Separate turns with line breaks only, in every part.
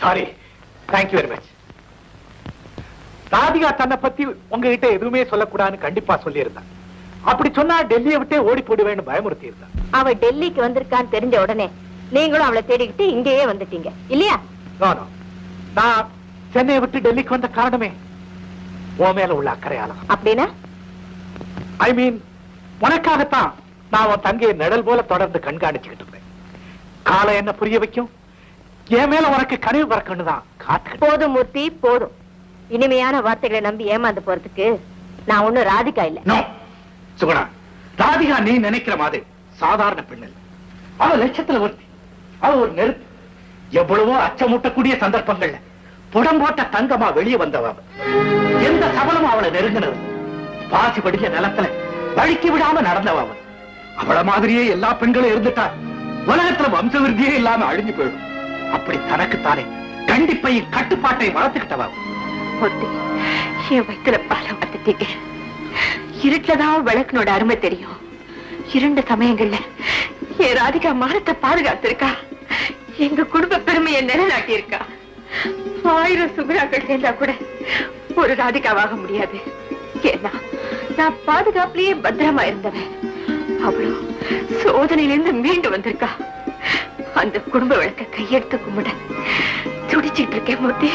Sorry, thank you very much. Radhika தன்னை பத்தி உங்ககிட்ட எதுவுமே சொல்லக்கூடாதுன்னு கண்டிப்பா சொல்லியிருந்தான். அப்படி சொன்னா டெல்லியை விட்டே ஓடி போடுவேன்னு பயமுறுத்தி இருந்தான்.
அவ டெல்லிக்கு வந்திருக்கான்னு தெரிஞ்ச உடனே நீங்களும் அவளை தேடிக்கிட்டு இங்கேயே வந்துட்டீங்க இல்லையா?
நான் சென்னையை விட்டு டெல்லிக்கு வந்த காரணமே உன் மேல உள்ள அக்கறையால.
அப்படின்னா?
ஐ மீன், உனக்காகத்தான் நான் உன் தங்கையை நிழல் போல தொடர்ந்து கண்காணிச்சுக்கிட்டு இருந்தேன். காலம் என்ன புரிய வைக்கும், என் மேல உனக்கு கனிவு பறக்கணும் தான் காத்து.
போதும் மூர்த்தி, போதும். இனிமையான வார்த்தைகளை நம்பி ஏமாந்து போறதுக்கு நான் ஒண்ணும் ராதிகா இல்ல.
சுகுணா, ராதிகா நீ நினைக்கிற மாதிரி சாதாரண பெண் இல்ல. அவ லட்சத்துல ஒருத்தி. அவ ஒரு நெருப்பு. எவ்வளவோ அச்சமூட்டக்கூடிய சந்தர்ப்பங்கள்ல புடம் போட்ட தங்கமா வெளியே வந்தவ. எந்த சபலமும் அவளை நெருங்கினது. பாசி படிக்க நிலத்துல வழுக்கி விடாம நடந்தவ. அவள மாதிரியே எல்லா பெண்களும் இருந்துட்டா உலகத்துல வம்ச விருத்தியே இல்லாம அழிஞ்சு போயிடும். அப்படி தனக்குத்தானே கண்டிப்பையும் கட்டுப்பாட்டை வளர்த்துக்கிட்டவ.
என் வயிற்றுல பால வந்துட்டீங்க. இருட்டுலதான் விளக்கனோட அருமை தெரியும். 2 சமயங்கள்ல என் ராதிகா மானத்தை பாதுகாத்திருக்கா. எங்க குடும்ப பெருமையை நிலைநாட்டி இருக்கா. 1000 சுகுணாக்கள் சேர்ந்தா கூட ஒரு ராதிகாவாக முடியாது. ஏன்னா நான் பாதுகாப்புலயே பத்திரமா இருந்தவன். அவ்வளோ சோதனையிலிருந்து மீண்டு வந்திருக்கா. அந்த குடும்ப விளக்க கையெடுத்து கும்பிட துடிச்சிட்டு இருக்கேன் மூர்த்தி.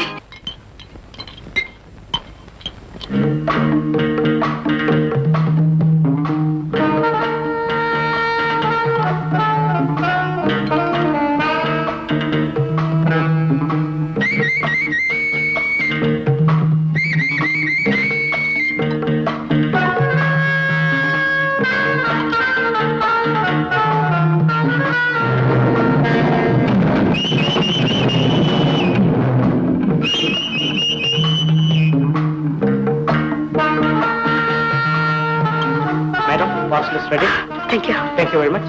Ready?
Thank you.
Thank you very much.